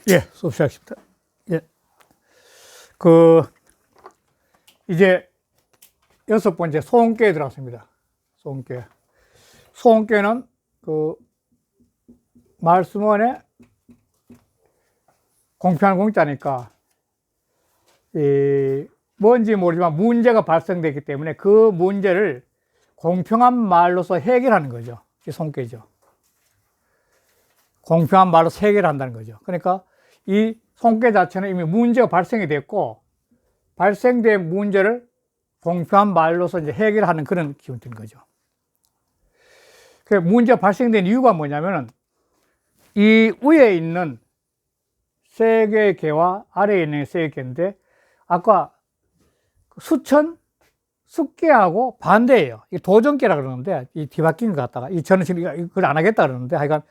예, 수업 시작합니다. 예. 이제 6번째 소원교에 들어갔습니다. 소원교. 소원교는 말씀원에 공평한 공짜니까, 뭔지 모르지만 문제가 발생되기 때문에 그 문제를 공평한 말로서 해결하는 거죠. 이게 소원교죠. 공평한 말로서 해결한다는 거죠. 그러니까 이 손괴 자체는 이미 문제가 발생이 됐고, 발생된 문제를 공평한 말로서 이제 해결하는 그런 기운이 든 거죠. 그 문제가 발생된 이유가 뭐냐면은, 이 위에 있는 세 개의 개와 아래에 있는 세 개의 개인데, 아까 수천, 숙개하고 반대예요. 이 도전개라 그러는데, 이 뒤바뀐 것 같다가, 저는 지금 그걸 안 하겠다 그러는데, 하여간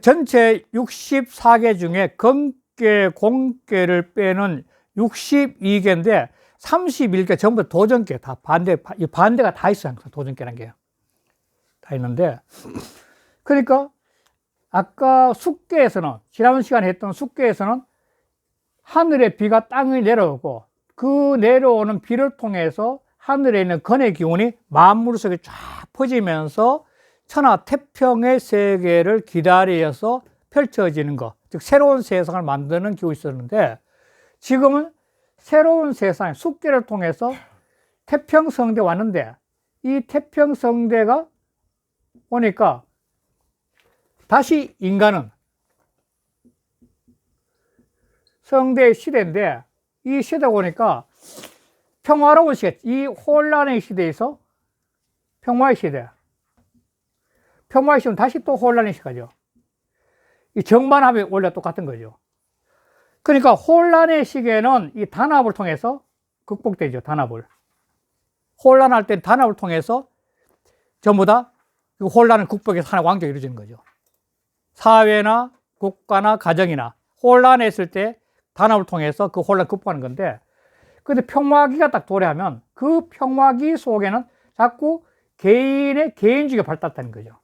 전체 64개 중에 건개, 공개를 빼는 62개인데 31개 전부 도전개, 다 반대가 다 있어요. 항상 도전개라는 게 다 있는데, 그러니까 아까 숙개에서는, 지난 시간에 했던 숙개에서는 하늘의 비가 땅에 내려오고, 그 내려오는 비를 통해서 하늘에 있는 건의 기운이 만물 속에 쫙 퍼지면서 천하 태평의 세계를 기다려서 펼쳐지는 것, 즉 새로운 세상을 만드는 기운이 있었는데, 지금은 새로운 세상, 숙개를 통해서 태평성대 왔는데, 이 태평성대가 오니까 다시 인간은 성대의 시대인데, 이 시대가 오니까 평화로운 시대, 이 혼란의 시대에서 평화의 시대, 평화의 시대는 다시 또 혼란의 시대죠. 이 정반합이 원래 똑같은 거죠. 그러니까 혼란의 시기에는 이 단합을 통해서 극복되죠. 단합을. 혼란할 때 단합을 통해서 전부 다 그 혼란을 극복해서 하나의 왕조가 이루어지는 거죠. 사회나 국가나 가정이나 혼란했을 때 단합을 통해서 그 혼란을 극복하는 건데, 근데 평화기가 딱 도래하면 그 평화기 속에는 자꾸 개인의 개인주의가 발달했다는 거죠.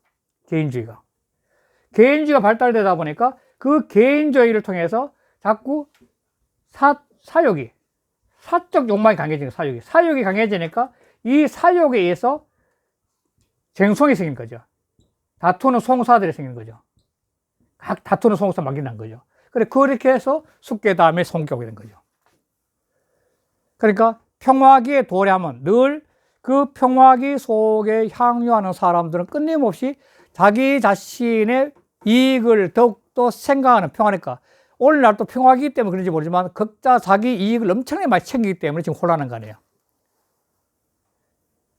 개인주의가 발달되다 보니까 그 개인주의를 통해서 자꾸 사욕이, 사적 욕망이 강해지는 거예요. 사욕이 강해지니까 이 사욕에 의해서 쟁송이 생긴 거죠. 다투는 송사들이 생기는 거죠. 각 다투는 송사 막이 거죠. 그렇게 해서 숙개 다음에 송교가 된 거죠. 그러니까 평화기에 도래하면 늘 그 평화기 속에 향유하는 사람들은 끊임없이 자기 자신의 이익을 더욱더 생각하는 평화니까, 오늘날 또 평화기이기 때문에 그런지 모르지만 각자 자기 이익을 엄청나게 많이 챙기기 때문에 지금 혼란한 거 아니에요.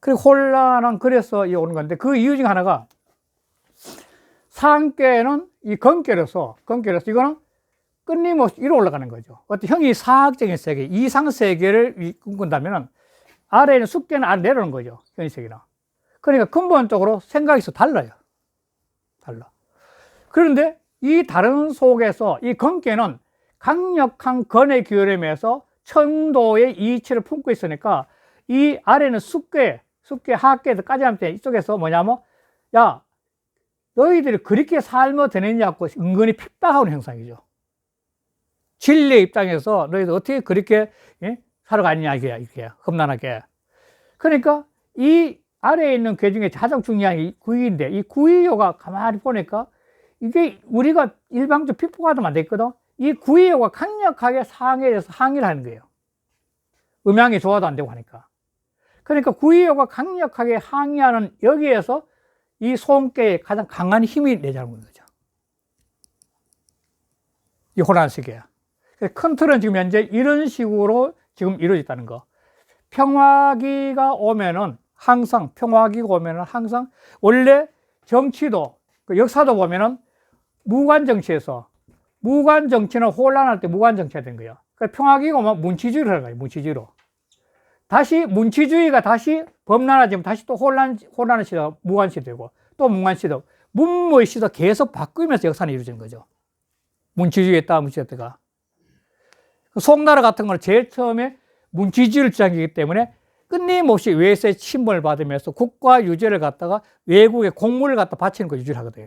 그리고 혼란은 그래서 오는 건데, 그 이유 중 하나가 상계는 이 건계로서 이거는 끊임없이 위로 올라가는 거죠. 어떤 형이 사학적인 세계, 이상 세계를 꿈꾼다면 아래에는 숙계는 아래 내려오는 거죠. 현실 세계나. 그러니까 근본적으로 생각이 달라요. 달라. 그런데 이 다른 속에서 이 건계는 강력한 건의 기울임에서 천도의 이치를 품고 있으니까, 이 아래는 숙계 하계에서까지 하면 이쪽에서 뭐냐면, 야, 너희들이 그렇게 살면 되느냐고 은근히 핍박하는 형상이죠. 진리의 입장에서 너희들 어떻게 그렇게 살아가느냐, 이게 험난하게. 그러니까 이 아래에 있는 개 중에 가장 중요한 이 구의인데, 이 구의요가 가만히 보니까 이게 우리가 일방적으로 핍박하면 안 되거든. 이 구의요가 강력하게 상에 대해서 항의를 하는 거예요. 음양이 좋아도 안 되고 하니까. 그러니까 구의요가 강력하게 항의하는 여기에서 이 소음계에 가장 강한 힘이 내자는 거죠. 이 혼란 세계야. 큰 틀은 지금 현재 이런 식으로 지금 이루어졌다는 거. 평화기가 오면은 항상 원래 정치도, 역사도 보면은 무관정치는 혼란할 때 무관정치가 된 거예요. 평화기가 오면 문치주의로 하는 거예요. 문치주의로. 다시 문치주의가 다시 범람해지면 다시 또 혼란의 시대가 무관시 되고, 또 문관시도, 문무의 시도 계속 바꾸면서 역사는 이루어지는 거죠. 문치주의에 따라 문치주의가. 송나라 같은 거는 제일 처음에 문치주의를 주장했기 때문에 끊임없이 외세 침범을 받으면서 국가 유지를 갖다가 외국의 공물을 갖다 바치는 거 유지를 하거든요.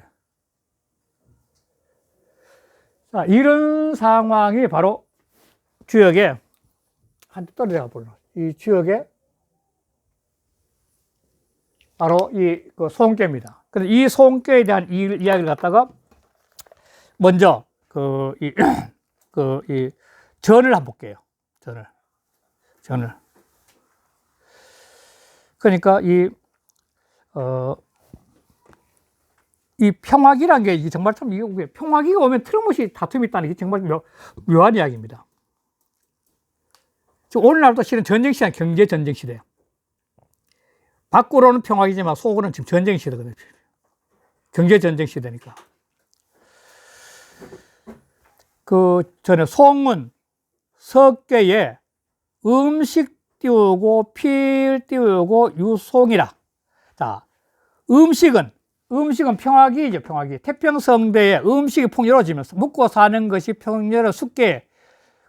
자, 이런 상황이 바로 주역에, 한테 떨어져 볼로. 이 주역에 바로 그 소홍깨입니다. 그래서 이 소홍깨에 대한 이야기를 갖다가 먼저 전을 한번 볼게요. 전을. 그러니까 이 평화기란 게 정말 참, 평화기가 오면 틀림없이 다툼이 있다는 게 정말 묘한 이야기입니다. 오늘날도 실은 전쟁시대는 경제전쟁시대예요. 밖으로는 평화기지만 속으로는 지금 전쟁시대거든요. 경제전쟁시대니까. 전에 송은 석계에 음식 띄우고 필 띄우고 유송이라. 자, 음식은 평화기죠. 평화기. 태평성대에 음식이 풍요로워지면서 먹고 사는 것이 평화로운 숙계에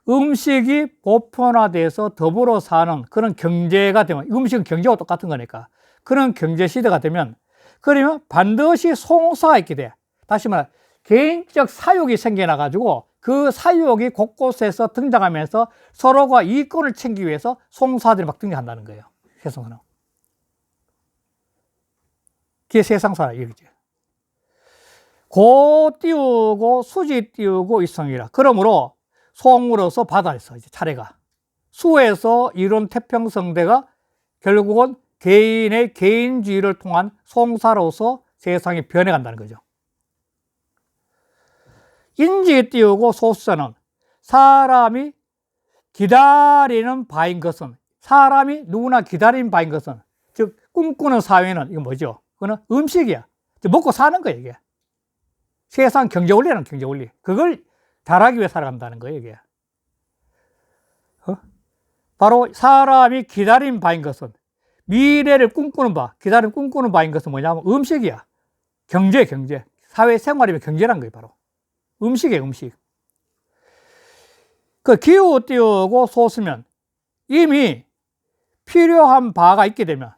음식이 보편화돼서 더불어 사는 그런 경제가 되면, 음식은 경제와 똑같은 거니까 그런 경제 시대가 되면, 그러면 반드시 송사가 있게 돼. 다시 말해 개인적 사욕이 생겨나 가지고 그 사욕이 곳곳에서 등장하면서 서로가 이권을 챙기기 위해서 송사들이 막 등장한다는 거예요. 세상은. 그게 세상사라 이거죠. 고 띄우고 수지 띄우고 이성이라. 그러므로 송으로서 바다에서 이제 차례가, 수에서 이룬 태평성대가 결국은 개인의 개인주의를 통한 송사로서 세상이 변해간다는 거죠. 인지 띄우고 소수자는 사람이 기다리는 바인 것은, 사람이 누구나 기다리는 바인 것은, 즉 꿈꾸는 사회는 이거 뭐죠? 그거는 음식이야. 먹고 사는 거예요, 이게. 세상 경제 원리라는 경제 원리. 그걸 잘하기 위해 살아간다는 거예요, 이게. 바로 사람이 기다린 바인 것은, 미래를 꿈꾸는 바, 꿈꾸는 바인 것은 뭐냐면 음식이야. 경제. 사회생활이면 경제란 거예요, 바로. 음식이에요, 음식. 기후 띄우고 소수면 이미 필요한 바가 있게 되면,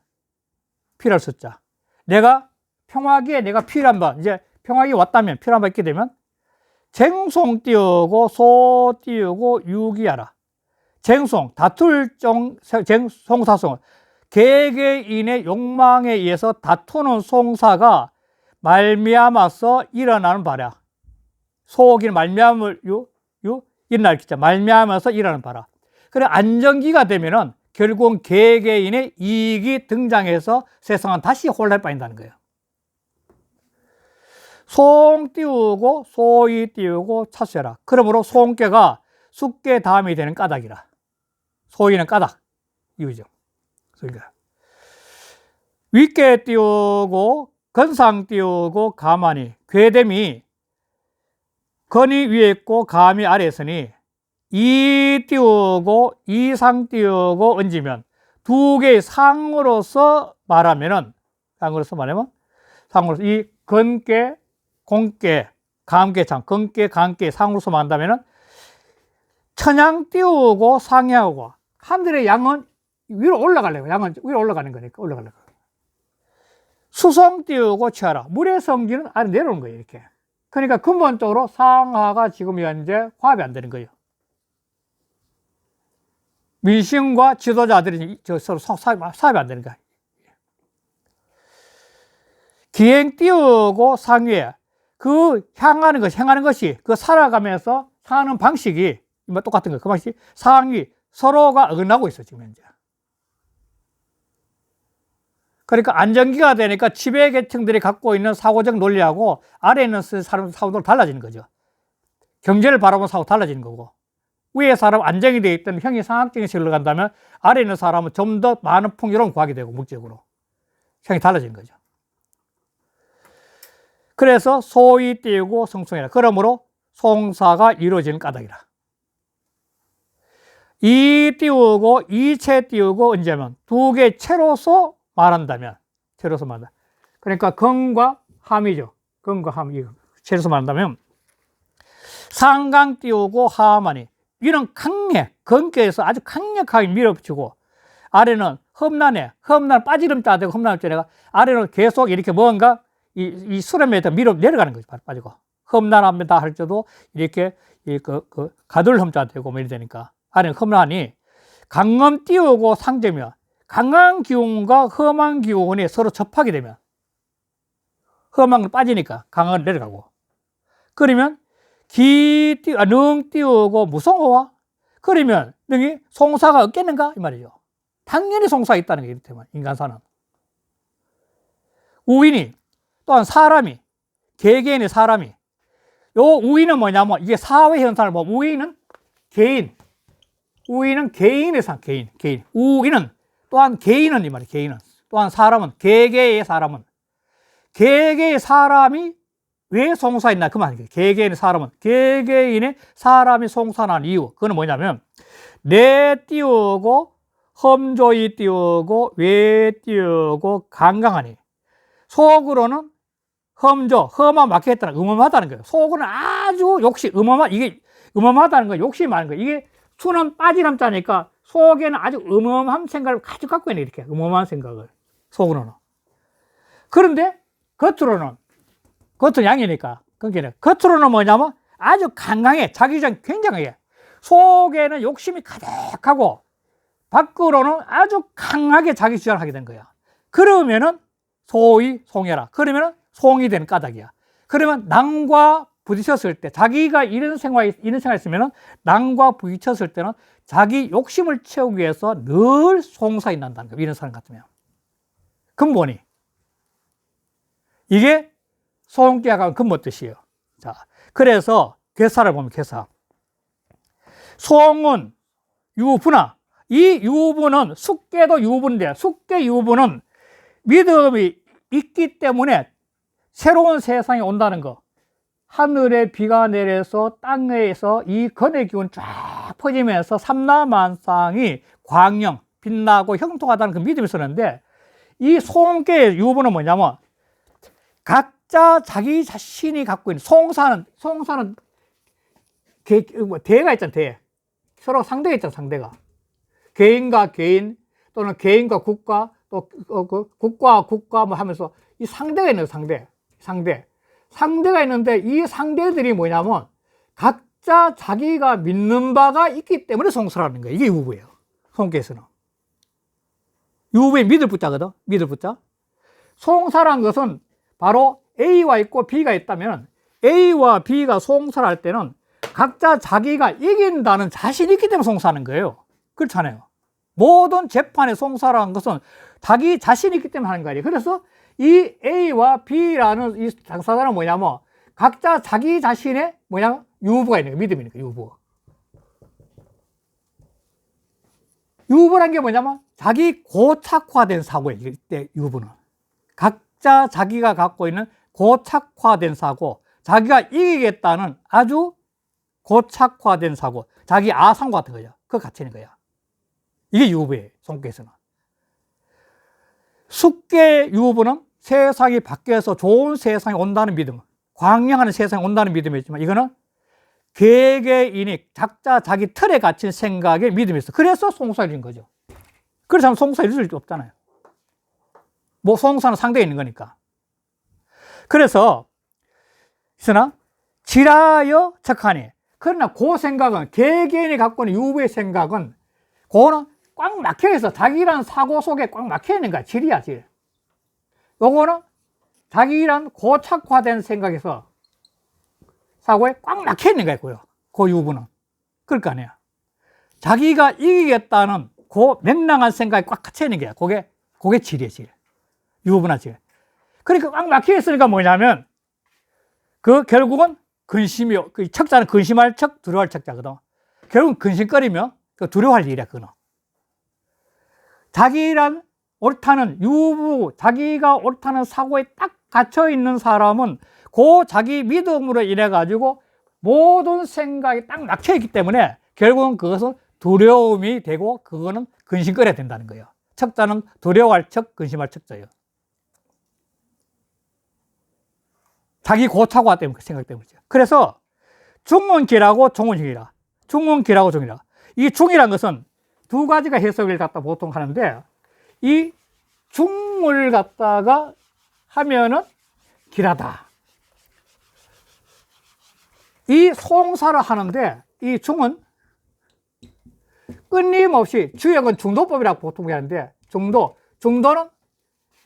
필요할 숫자. 내가 평화기에 내가 필요한 바, 이제 평화기 왔다면 필요한 바 있게 되면 쟁송 띄우고 소 띄우고 유기하라. 쟁송, 다툴 송사송, 개개인의 욕망에 의해서 다투는 송사가 말미암아서 일어나는 바라. 소기는 말미암을 일어날 기자, 말미암아서 일어나는 바라. 그래 안정기가 되면은 결국은 개개인의 이익이 등장해서 세상은 다시 혼란에 빠진다는 거예요. 송 띄우고 소이 띄우고 차수해라. 그러므로 송깨가 숙깨 다음이 되는 까닭이라. 소이는 까닭 이유죠. 그러니까 윗깨 띄우고 건상 띄우고 가만히, 괴됨이 건이 위에 있고 감이 아래에 있으니 이 띄우고 이상 띄우고 얹으면 두 개의 상으로서 말하면은, 상으로서 이 건깨, 공깨, 감깨, 건깨, 감깨 상으로서 말한다면은 천양 띄우고 상하고 하늘의 양은 위로 올라가려고, 양은 위로 올라가는 거니까 올라가려고. 수성 띄우고 취하라. 물의 성질은 아래 내려오는 거예요, 이렇게. 그러니까 근본적으로 상하가 지금 현재 화합이 안 되는 거예요. 민심과 지도자들이 서로 사업이 안 되는 거야. 기행 띄우고 상위에 행하는 것이 그 살아가면서 사는 방식이 똑같은 거예요. 그 방식이 상위 서로가 어긋나고 있어, 지금 현재. 그러니까 안정기가 되니까 지배 계층들이 갖고 있는 사고적 논리하고 아래에 있는 사람 사고도 달라지는 거죠. 경제를 바라보는 사고 달라지는 거고, 위에 사람 안정이 되어 있던 형이 상학적인 식으로 간다면 아래에 있는 사람은 좀 더 많은 풍요로움을 구하게 되고, 물질적으로 형이 달라지는 거죠. 그래서 소이 띄우고 성송이라. 그러므로 송사가 이루어지는 까닭이라. 이 띄우고 이체 띄우고 언제면 두 개의 체로서 말한다면, 그러니까 건과 함이죠. 건과 함, 이거 체로서 말한다면 상강 띄우고 하하마니, 위는 건께에서 아주 강력하게 밀어붙이고, 아래는 험난 빠지름 짜되고 험난을 짜내가, 아래는 계속 이렇게 뭔가 이 수렴에 밀어 내려가는 거죠. 빠지고 험난합니다 할 때도 이렇게 가들 험자 되고 뭐 이래 되니까. 아니, 험난이 강âm 띄우고 상제면 강한 기운과 험한 기운이 서로 접하게 되면 험한 건 빠지니까 강한 내려가고. 그러면 능 띄우고 무송호와 그러면 능이 송사가 없겠는가 이 말이죠. 당연히 송사가 있다는 게 이렇다면 인간사는. 우인이 또한 사람이 개개인의 사람이 요 우인은 뭐냐면 이게 사회 현상을 보면 우인은 개인, 우인은 개인의 상, 개인. 우인은 또한 개인은 이 말이에요. 개인은 또한 사람은 개개의 사람은 개개의 사람이 왜 송사했나 그 말이에요. 개개인의 사람은 개개인의 사람이 송사한 이유 그거는 뭐냐면 내 띄우고 험조이 띄우고 외 띄우고 강강하니 속으로는 험한 막혀있다는 음험하다는 거예요. 속으로는 아주 이게 음험하다는 거예요. 욕심이 많은 거예요. 이게 수는 빠지남자니까 속에는 아주 음험한 생각을 가지고 갖고 있는 이렇게 음험한 생각을 속으로는. 그런데 겉으로는 양이니까 그러니까 겉으로는 뭐냐면 아주 강강해. 자기 주장 굉장하게 속에는 욕심이 가득하고 밖으로는 아주 강하게 자기 주장을 하게 된 거야. 그러면은 소위 송해라. 그러면은 송이 되는 까닭이야. 그러면 남과 부딪혔을 때 자기가 이런 생활이 있으면은 남과 부딪혔을 때는 자기 욕심을 채우기 위해서 늘 송사에 난다는 거야. 이런 사람 같으면. 근본이. 이게 소홍기하고 근본 뜻이에요. 자, 그래서 괴사를 보면 괴사. 소홍은 유부나 이 유부는 숙계도 유부인데 숙계 유부는 믿음이 있기 때문에 새로운 세상이 온다는 거. 하늘에 비가 내려서 땅에서 이 건의 기운 쫙 퍼지면서 삼라만상이 광영, 빛나고 형통하다는 그 믿음이 있었는데 이 소홍계의 유부는 뭐냐면 각자 자기 자신이 갖고 있는 송사는 대가 있잖아. 대. 서로 상대가 있잖아. 상대가. 개인과 개인 또는 개인과 국가 또 국가와 국가 뭐 하면서 이 상대가 있는 상대가 있는데 이 상대들이 뭐냐면 각자 자기가 믿는 바가 있기 때문에 송사라는 거예요. 이게 유부예요. 송계에서는. 유부에 믿을 부자거든. 믿을 부자. 송사란 것은 바로 A와 있고 B가 있다면 A와 B가 송사를 할 때는 각자 자기가 이긴다는 자신이 있기 때문에 송사하는 거예요. 그렇잖아요. 모든 재판의 송사라는 것은 자기 자신이 있기 때문에 하는 거예요. 그래서 이 A와 B라는 이 당사자는 뭐냐면 각자 자기 자신의 유부가 있는 거예요. 믿음이니까 유부. 유부란 게 뭐냐면 자기 고착화된 사고예요. 이때 유부는. 각자 자기가 갖고 있는 고착화된 사고, 자기가 이기겠다는 아주 고착화된 사고, 자기 아상과 같은 거예요. 그거 갇히는 거야. 이게 유부예요. 송계에서는. 숙계 유부는 세상이 바뀌어서 좋은 세상이 온다는 믿음, 광명하는 세상이 온다는 믿음이지만 이거는 개개인이 각자 자기 틀에 갇힌 생각에 믿음이 있어. 그래서 송사가 있는 거죠. 그래서 송사가 있을 수 없잖아요. 뭐 송사는 상대에 있는 거니까. 그래서 있으나 지라여 척하니 그러나 그 생각은 개개인이 갖고 있는 유부의 생각은 그거는 꽉 막혀 있어. 자기란 사고 속에 꽉 막혀 있는 거야. 질이야, 질. 요거는 자기란 고착화된 생각에서 사고에 꽉 막혀 있는 거고요. 그 유부는. 그럴 거 아니야. 자기가 이기겠다는 그 맹랑한 생각이 꽉 갇혀 있는 거야. 그게 질이야, 질. 유부나 질. 그러니까 꽉 막혀 있으니까 뭐냐면 결국은 근심이요. 그 척자는 근심할 척, 두려워할 척자거든. 결국은 근심거리며 두려워할 일이야, 그거는. 자기란 옳다는 유부, 자기가 옳다는 사고에 딱 갇혀 있는 사람은 그 자기 믿음으로 인해 가지고 모든 생각이 딱 막혀 있기 때문에 결국은 그것은 두려움이 되고 그거는 근심거려야 된다는 거예요. 척자는 두려워할 척, 근심할 척자예요. 자기 고착화 때문에, 그 생각 때문이죠. 그래서 중은기라고 종은식이라. 중은기라고 종이라. 이 중이란 것은 두 가지가 해석을 갖다 보통 하는데 이 중을 갖다가 하면은 길하다. 이 송사를 하는데 이 중은 끊임없이 주역은 중도법이라고 보통 하는데 중도는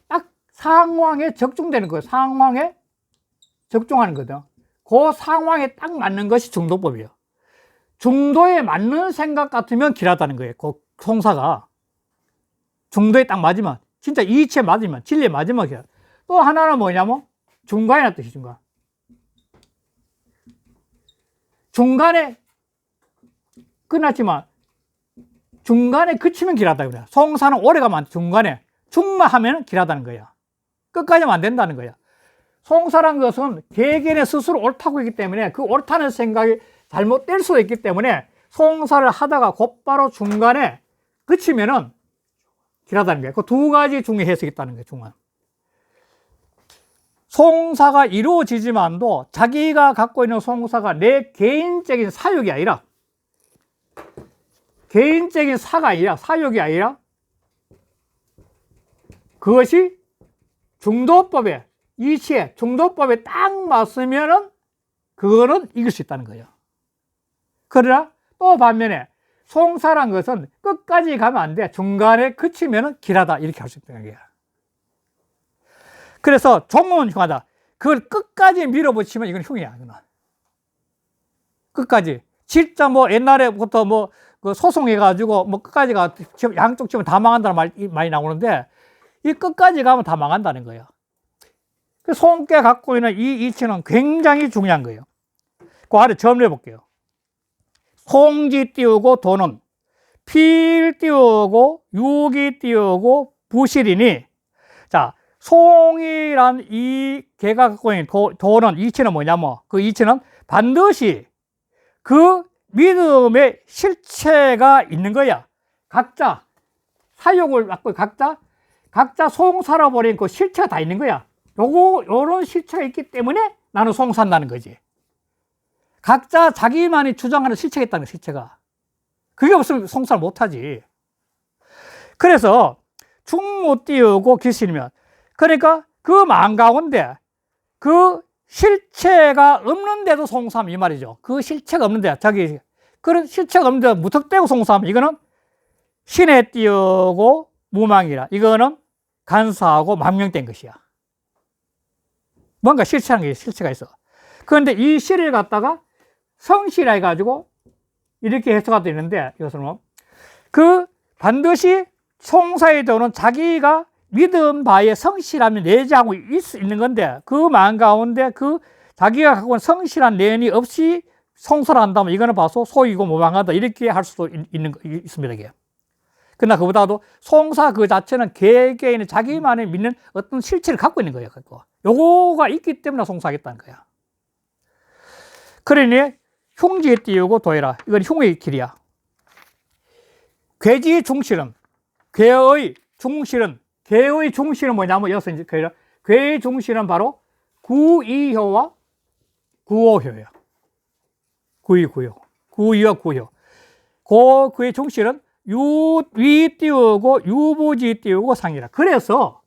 딱 상황에 적중되는 거예요. 상황에 적중하는 거거든. 그 상황에 딱 맞는 것이 중도법이에요. 중도에 맞는 생각 같으면 길하다는 거예요. 그 송사가 중도에 딱 맞으면, 진짜 이치에 맞으면, 진리에 맞으면 길어. 또 하나는 뭐냐면 중간이라는 뜻이 중간에 끝났지만 중간에 그치면 길하다 그래요. 송사는 오래 가면 안 돼. 중간에 중마하면 길하다는 거야. 끝까지 하면 안 된다는 거야. 송사란 것은 개개인의 스스로 옳다고 했기 때문에 그 옳다는 생각이 잘못될 수도 있기 때문에 송사를 하다가 곧바로 중간에 그치면은 길하다는 거예요. 그 두 가지 중에 해석이 있다는 거예요. 중간. 송사가 이루어지지만도 자기가 갖고 있는 송사가 내 개인적인 사욕이 아니라, 개인적인 사욕이 아니라 그것이 중도법에, 이치에, 중도법에 딱 맞으면은 그거는 이길 수 있다는 거예요. 그러나 또 반면에 송사란 것은 끝까지 가면 안 돼. 중간에 그치면은 길하다. 이렇게 할 수 있다는 거예요. 그래서 종은 흉하다. 그걸 끝까지 밀어붙이면 이건 흉이야. 이거는. 끝까지. 진짜 뭐 옛날에부터 뭐 그 소송해가지고 뭐 끝까지 가, 양쪽 집은 다 망한다는 말이 많이 나오는데 이 끝까지 가면 다 망한다는 거예요. 그 송께 갖고 있는 이 이치는 굉장히 중요한 거예요. 그 아래 점을 해볼게요. 송지 띄우고 도는 필 띄우고 육이 띄우고 부실이니, 자, 송이란 이 개가 갖고 있는 도는 이치는 뭐냐면 그 이치는 반드시 그 믿음의 실체가 있는 거야. 각자 사욕을 갖고 각자 송사로 버린 그 실체가 다 있는 거야. 요런 실체가 있기 때문에 나는 송산다는 거지. 각자 자기만이 주장하는 실체가 있다는 거야, 실체가. 그게 없으면 송사를 못하지. 그래서 충무 띄우고 기신이면, 그러니까 그 만 가운데 그 실체가 없는데도 송사하면 이 말이죠. 그 실체가 없는데, 그런 실체가 없는데 무턱대고 송사하면 이거는 신에 띄우고 무망이라. 이거는 간사하고 망명된 것이야. 뭔가 실체가 있어. 그런데 이 실을 갖다가 성실화 해가지고 이렇게 해석가 되는데, 이것은 뭐, 그 반드시 송사에 도는 자기가 믿음 바에 성실함이 내재하고 있는 건데, 그 마음 가운데 그 자기가 갖고 있는 성실한 내연이 없이 송사를 한다면 이거는 봐서 소이고 무방하다. 이렇게 할 수도 있습니다, 이게. 그러나 그보다도 송사 그 자체는 개개인의 자기만이 믿는 어떤 실체를 갖고 있는 거예요. 요거가 있기 때문에 송사하겠다는 거야. 그러니 흉지에 띄우고 도해라. 이건 흉의 길이야. 괴지 중실은, 괴의 중실은 뭐냐면, 여기서 이제 괴의 중실은 바로 구이효와 구오효예요. 구이와 구효. 그의 중실은 위 띄우고 유부지 띄우고 상이라. 그래서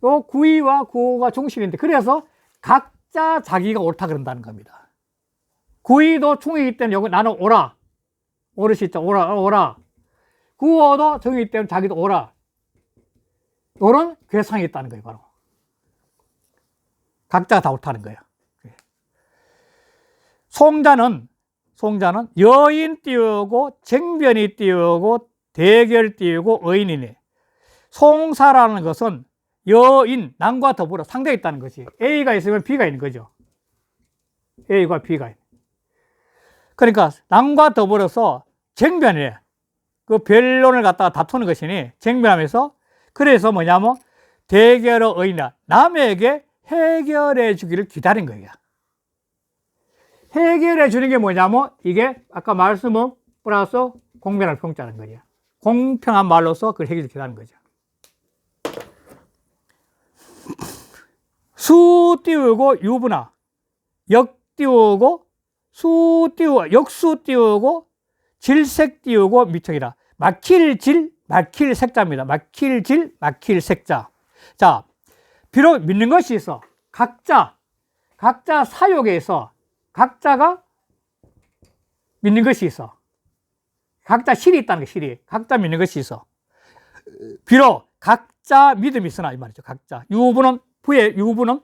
요 구이와 구호가 중실인데, 그래서 각자 자기가 옳다 그런다는 겁니다. 구이도 중이기 때문에 여기 나는 오라. 오르시 있죠. 오라. 구호도 정이기 때문에 자기도 오라. 요런 괴상이 있다는 거예요, 바로. 각자가 다 옳다는 거예요. 송자는 여인 띄우고 쟁변이 띄우고 대결 띄우고 의인이니, 송사라는 것은 여인, 남과 더불어 상대가 있다는 것이, A가 있으면 B가 있는 거죠. A과 B가 있는. 그러니까 남과 더불어서 쟁변이래. 그 변론을 갖다가 다투는 것이니 쟁변하면서, 그래서 뭐냐면 대결의 의인이다. 남에게 해결해 주기를 기다린 거예요. 해결해 주는 게 뭐냐면 이게 아까 말씀은 플러스 공평할 평자는 거예요. 공평한 말로서 그걸 해결해 주라는 거죠. 수 띄우고 유부나, 역 띄우고 수 띄우고 역수 띄우고 질색 띄우고 미청이라. 막힐 질, 막힐 색자입니다. 막힐 질, 막힐 색자. 자, 비록 믿는 것이 있어. 각자 사욕에 있어. 각자가 믿는 것이 있어. 각자 실이 있다는 게 실이. 각자 믿는 것이 있어. 비록 각자 믿음이 있으나 이 말이죠. 각자. 유부는 부의 유부는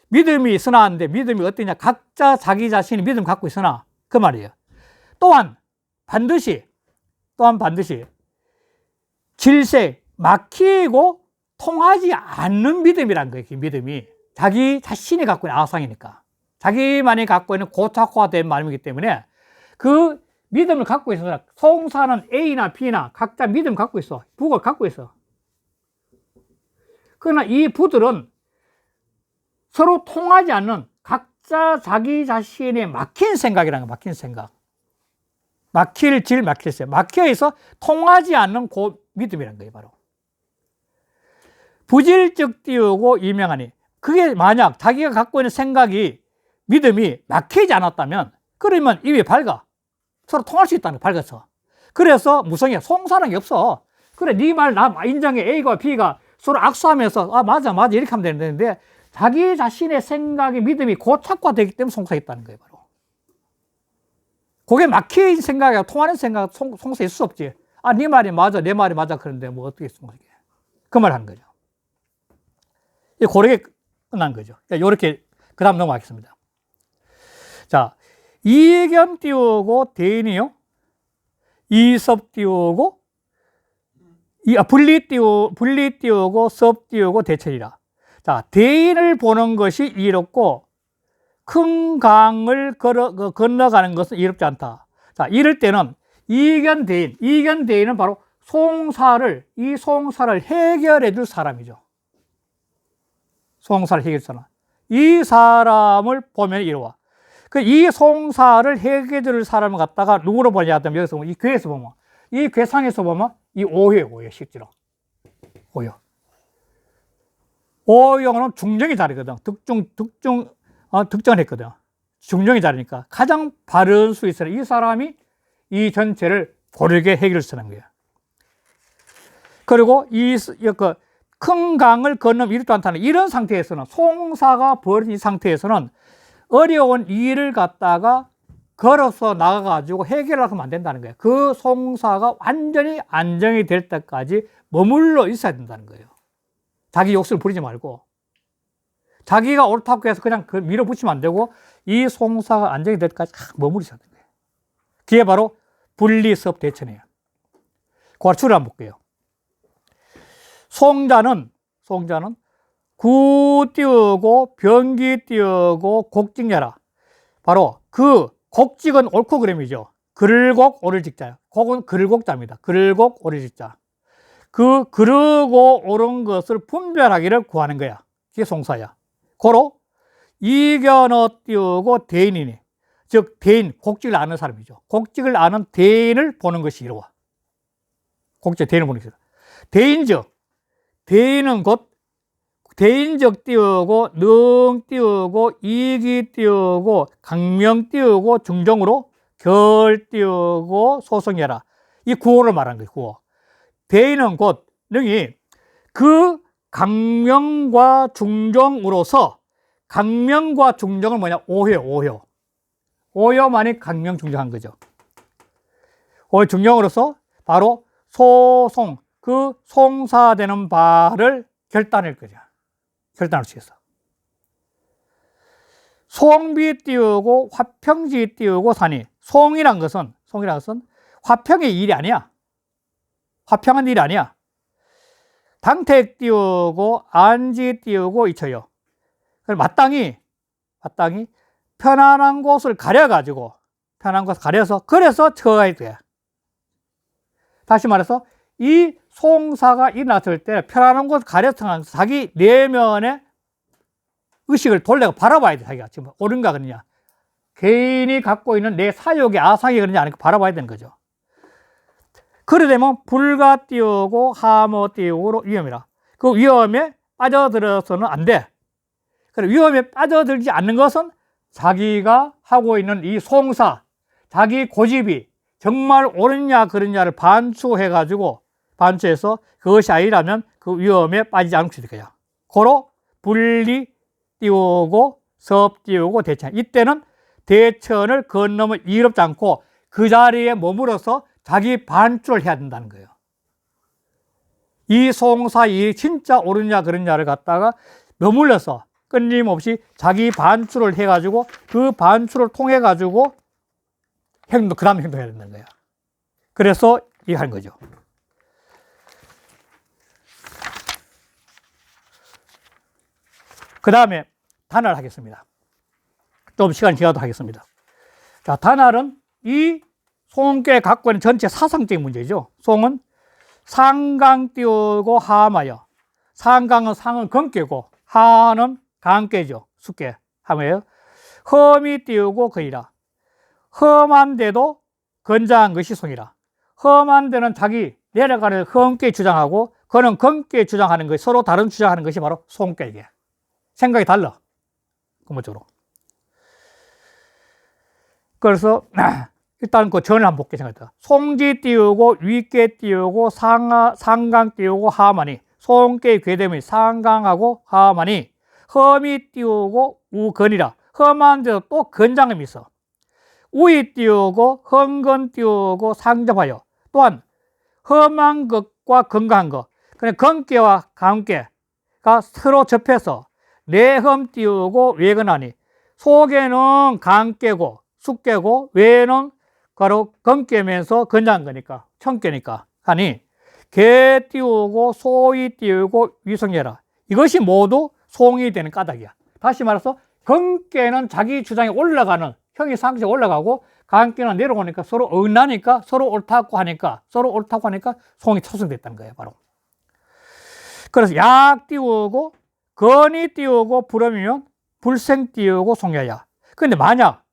믿음이 있으나 하는데 믿음이 어떠냐? 각자 자기 자신이 믿음 갖고 있으나 그 말이에요. 또한 반드시 질색 막히고 통하지 않는 믿음이란 거예요. 그 믿음이 자기 자신이 갖고 있는 아상이니까 자기만이 갖고 있는 고착화된 마음이기 때문에 그 믿음을 갖고 있어서 송사는 A나 B나 각자 믿음 갖고 있어. 부가 갖고 있어. 그러나 이 부들은 서로 통하지 않는 각자 자기 자신의 막힌 생각이라는 거야. 막힌 생각. 막힐 세. 막혀있어 통하지 않는 그 믿음이라는 거예요. 바로. 부질적 띄우고 유명하니. 그게 만약 자기가 갖고 있는 생각이 믿음이 막히지 않았다면 그러면 입이 밝아. 서로 통할 수 있다는 거야. 밝아서. 그래서 무성이야. 송사는 게 없어. 그래 네 말 나 인정해. A가 B가 서로 악수하면서 아 맞아 이렇게 하면 되는데 자기 자신의 생각이 믿음이 고착화되기 때문에 송사가 있다는 거예요. 바로. 그게 막힌 생각이야. 통하는 생각 송사 있을 수 없지. 아 네 말이 맞아 내 말이 맞아 그런데 뭐 어떻게 했으면 그 말 하는 거죠. 고르게 끝난 거죠. 이렇게 그 다음 넘어가겠습니다. 자, 이의견 띄우고 대인이요. 이섭 띄우고 분리 띄우고 섭 띄우고 대체리라. 자, 대인을 보는 것이 이롭고 큰 강을 건너가는 것은 이롭지 않다. 자, 이럴 때는 이의견 대인은 바로 이 송사를 해결해 줄 사람이죠. 송사를 해결해 줄 사람. 이 사람을 보면 이로와. 이 송사를 해결해 줄 사람을 갖다가 누구로 보냐 하면 여기서 보면 이 괴에서 보면 이 괴상에서 보면 이 오효 실제로. 오효는 중정이 자리거든. 득정을 했거든. 중정이 자리니까 가장 바른 수 있어요. 이 사람이 이 전체를 고르게 해결을 쓰는 거예요. 그리고 큰 강을 건너면 이렇게 않다는 이런 상태에서는 송사가 벌어진 이 상태에서는 어려운 일을 갖다가 걸어서 나가가지고 해결을 하면 안 된다는 거예요. 그 송사가 완전히 안정이 될 때까지 머물러 있어야 된다는 거예요. 자기 욕심을 부리지 말고 자기가 옳다고 해서 그냥 밀어붙이면 안 되고 이 송사가 안정이 될 때까지 머물러 있어야 되는 거예요. 그게 바로 분리섭 대천이에요. 그걸 추를 한번 볼게요. 송자는 구 띄우고 병기 띄우고 곡직야라. 바로 그 곡직은 옳고 그름이죠. 글곡 옳을 직자예요. 곡은 글곡자입니다. 글곡 옳을 직자. 그 그르고 옳은 것을 분별하기를 구하는 거야. 그게 송사야. 고로 이견어 띄우고 대인이니. 즉 대인, 곡직을 아는 사람이죠. 곡직을 아는 대인을 보는 것이 이로워. 곡직 대인을 보는 것이다. 대인은 곧 대인적 띄우고 능 띄우고 이기 띄우고 강명 띄우고 중정으로 결 띄우고 소성해라. 이 구호를 말하는 거예요. 구호. 대인은 곧 능이 그 강명과 중정으로서 강명과 중정은 뭐냐? 오효만이 강명 중정한 거죠. 오효 중정으로서 바로 소송, 그 송사되는 바를 결단할 거죠. 결단할 수 있어. 송비 띄우고 화평지 띄우고 사니. 송이란 것은 화평의 일이 아니야. 화평한 일이 아니야. 당택 띄우고 안지 띄우고 이쳐요. 마땅히 편안한 곳을 가려가지고 그래서 처가야 돼. 다시 말해서 이 송사가 일어났을 때 편안한 곳을 가려서 자기 내면의 의식을 돌려 바라봐야 돼. 자기가 지금 옳은가 그러냐, 개인이 갖고 있는 내 사욕의 아상이 그러냐 아니까 바라봐야 되는 거죠. 그래 되면 불가 띄우고 하모 띄우고로 위험이라. 그 위험에 빠져들어서는 안 돼. 그래, 위험에 빠져들지 않는 것은 자기가 하고 있는 이 송사, 자기 고집이 정말 옳으냐 그러냐를 반추해서 그것이 아니라면 그 위험에 빠지지 않을 수 있을 거야. 고로 분리 띄우고 섭 띄우고 대체. 이때는 대천을 건너면 이롭지 않고 그 자리에 머물러서 자기 반주를 해야 된다는 거예요. 이 송사 이 진짜 옳으냐 그러냐를 갖다가 머물러서 끊임없이 자기 반주를 해가지고 그 반주를 통해가지고 그 다음 행동해야 된다는 거예요. 그래서 이거 하는 거죠. 그 다음에 단화를 하겠습니다. 좀 시간이 지나도 하겠습니다. 자, 단화는 이 송께 갖고 있는 전체 사상적인 문제죠. 송은 상강 띄우고 하마여. 상강은 상은 건깨고 하는 강깨죠. 숙깨 하며요. 험이 띄우고 거이라. 험한데도 건장한 것이 송이라. 험한 데는 자기 내려가는 험깨 주장하고 그는 건깨 주장하는 것이 서로 다른 주장하는 것이 바로 송깨. 생각이 달라. 근본적으로. 그래서 일단 그 전을 한번 볼게 생각했다. 송지 띄우고 위깨 띄우고 상강 띄우고 하마니. 송깨 괴됨이 상강하고 하마니. 험이 띄우고 우건이라. 험한 데도 또 건장함이 있어. 우이 띄우고 험건 띄우고 상접하여. 또한 험한 것과 건강한 것. 그냥 건깨와 강깨가 서로 접해서 내험 띄우고 외건하니. 속에는 강깨고 숙깨고 외에는 바로 건깨면서 건장한 거니까 청깨니까 하니 개 띄우고 소이 띄우고 위성해라. 이것이 모두 송이 되는 까닭이야. 다시 말해서 건깨는 자기 주장이 올라가는 형이 상식이 올라가고 강깨는 내려오니까 서로 어긋나니까 서로 옳다고 하니까 송이 초성됐다는 거예요. 바로. 그래서 약 띄우고 건이 띄우고 불엄이면 불생 띄우고 송야야. 그런데 만약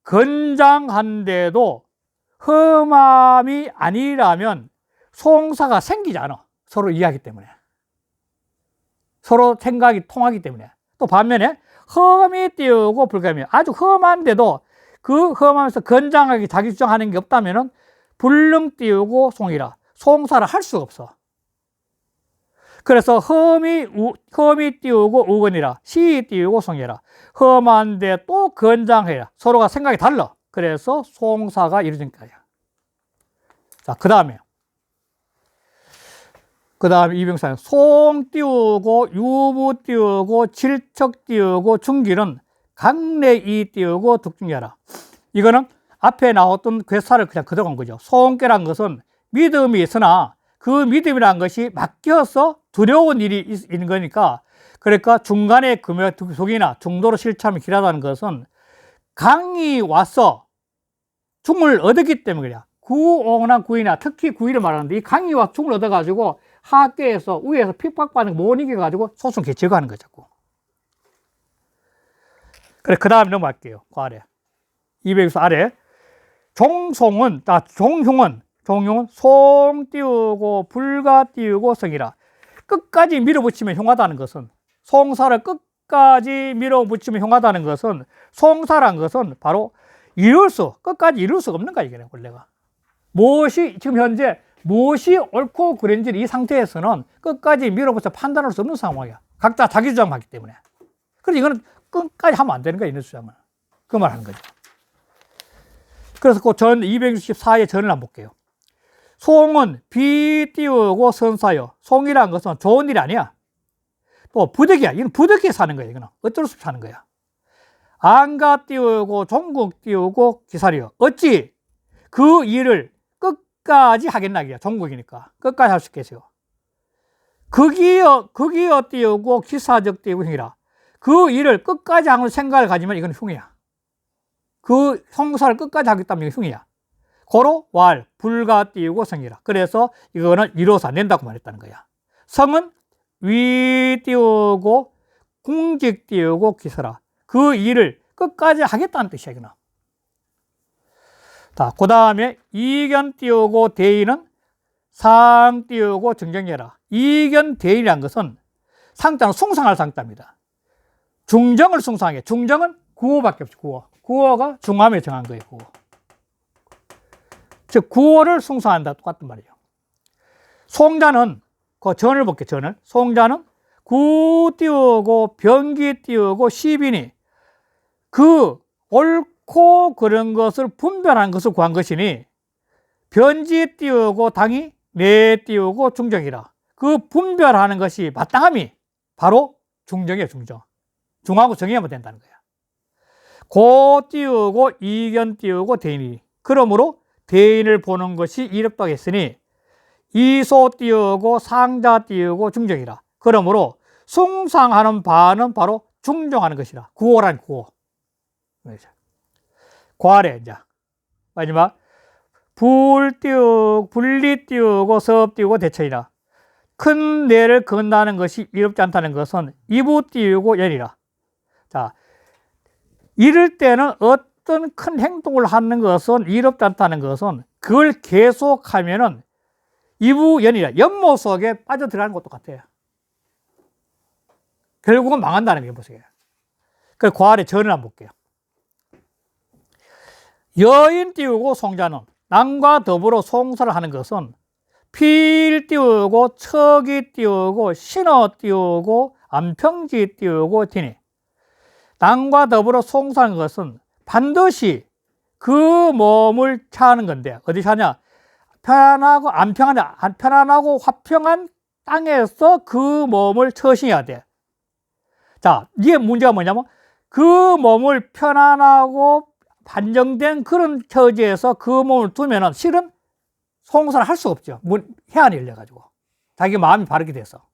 건장한데도 험함이 아니라면 송사가 생기지 않아. 서로 이해하기 때문에. 서로 생각이 통하기 때문에. 또 반면에 험이 띄우고 불감이 아주 험한데도 그 험하면서 건장하게 자기 주장하는 게 없다면 불능 띄우고 송이라. 송사를 할 수가 없어. 그래서 험이 띄우고 우건이라. 시 띄우고 송이라. 험한데 또 건장해라. 서로가 생각이 달라. 그래서 송사가 이루어진 거야. 자, 그 다음에 이병사는 송 띄우고 유부 띄우고 질척 띄우고 중길은 강내이 띄우고 득중야라. 이거는 앞에 나왔던 괴사를 그냥 그대로 간 거죠. 송깨란 것은 믿음이 있으나 그 믿음이란 것이 맡겨서 두려운 일이 있는 거니까, 그러니까 중간에 금욕이나 중도로 실참이 길하다는 것은 강이 와서 중을 얻었기 때문에 그래요. 구오나 구이나 특히 구이를 말하는데 이 강이 와서 중을 얻어가지고 하계에서 위에서 핍박받는 거 못 이겨가지고 소송 개최하는 거죠. 그래, 그 다음에 넘어갈게요. 그 아래 200에서 아래 종흉은 송 띄우고 불가 띄우고 성이라. 끝까지 밀어붙이면 흉하다는 것은, 송사를 끝까지 밀어붙이면 흉하다는 것은, 송사란 것은 바로 끝까지 이룰 수가 없는 거야, 이게 원래가. 지금 현재 무엇이 옳고 그른지 이 상태에서는 끝까지 밀어붙여 판단할 수 없는 상황이야. 각자 자기 주장만 하기 때문에. 그래서 이거는 끝까지 하면 안 되는 거야, 있는 주장은. 그 말 하는 거죠. 그래서 그 전 264의 전을 한번 볼게요. 송은 비 띄우고 선사여. 송이라는 것은 좋은 일이 아니야. 또 부득이야. 이건 부득이 사는 거야. 이거는 어쩔 수 없이 사는 거야. 안가 띄우고 종국 띄우고 기사리여. 어찌 그 일을 끝까지 하겠나. 종국이니까 끝까지 할 수 있겠어요. 극이여 띄우고 기사적 띄우고 흉이라. 그 일을 끝까지 하는 생각을 가지면 이건 흉이야. 그 형사를 끝까지 하겠다면 이건 흉이야. 고로 왈 불가 띄우고 성이라. 그래서 이거는 이루어서 안 된다고 말했다는 거야. 성은 위 띄우고 궁직 띄우고 기서라. 그 일을 끝까지 하겠다는 뜻이야. 이거는. 자, 그 다음에 이견 띄우고 대인은 상 띄우고 정정해라. 이견 대인이라는 것은 상자는 숭상할 상자입니다. 중정을 숭상해. 중정은 구호밖에 없지. 구호가 중함에 정한 거예요. 구호. 즉 구호를 숭상한다. 똑같은 말이에요. 송자는 그 전을 볼게요. 전을. 송자는 구 띄우고 병기 띄우고 시비니 그 옳고 그런 것을 분별하는 것을 구한 것이니 변지 띄우고 당이 내 띄우고 중정이라. 그 분별하는 것이 마땅함이 바로 중정이에요. 중정. 중하고 정의하면 된다는 거야. 고 띄우고 이견 띄우고 대인이. 그러므로 대인을 보는 것이 이롭다고 했으니 이소 띄우고 상자 띄우고 중정이라. 그러므로 숭상하는 바는 바로 중정하는 것이라. 구호란 구호. 과래 이제 마지막 분리 띄우고 섭 띄우고 대처이라. 큰 뇌를 건다는 것이 이롭지 않다는 것은 이부 띄우고 열이라. 자, 이럴 때는 어떤 큰 행동을 하는 것은 이롭지 않다는 것은 그걸 계속하면은 이부연이라 연못 속에 빠져들어가는 것도 같아요. 결국은 망한다는 게 보세요. 그 과활의 전을 한번 볼게요. 여인 띄우고 송자는 남과 더불어 송사를 하는 것은 필 띄우고 척이 띄우고 신어 띄우고 안평지 띄우고 디니. 남과 더불어 송사하는 것은 반드시 그 몸을 차는 건데 어디 차냐? 편안하고 편안하고 화평한 땅에서 그 몸을 처신해야 돼. 자, 이게 문제가 뭐냐면 그 몸을 편안하고 반정된 그런 처지에서 그 몸을 두면은 실은 송사를 할 수 없죠. 해안이 열려가지고 자기 마음이 바르게 돼서.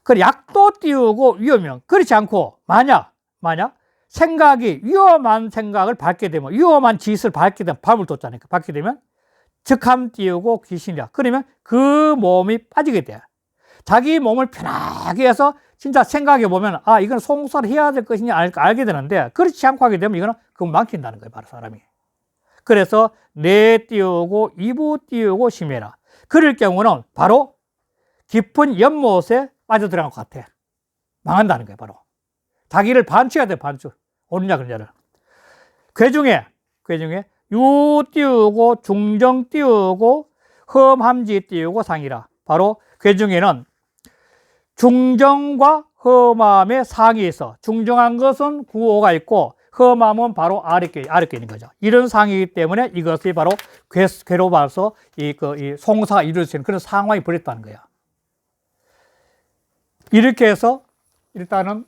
그 약도 띄우고 위험형. 그렇지 않고 만약 생각이 위험한 생각을 받게 되면 위험한 짓을 받게 되면 밥을 뒀잖아요. 받게 되면 적함 띄우고 귀신이야. 그러면 그 몸이 빠지게 돼. 자기 몸을 편하게 해서 진짜 생각해 보면 아 이건 송사를 해야 될 것이냐 알게 되는데 그렇지 않고 하게 되면 이거는 그건 망친다는 거예요. 바로 사람이. 그래서 내 띄우고 이부 띄우고 심해라. 그럴 경우는 바로 깊은 연못에 빠져들어간 것 같아. 망한다는 거예요. 바로 자기를 반추해야 돼. 반추. 옳으냐 그러냐를. 그 중에 유 띄우고 중정 띄우고 험함지 띄우고 상이라. 바로 그 중에는 중정과 험함의 상이 있어. 중정한 것은 구호가 있고 험함은 바로 아랫게 있는 거죠. 이런 상이기 때문에 이것이 바로 괴로 봐서 이 송사가 이루어질 수 있는 그런 상황이 벌어졌다는 거야. 이렇게 해서 일단은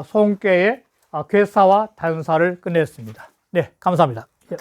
송괴의 괴사와 단사를 끝냈습니다. 네, 감사합니다. 예.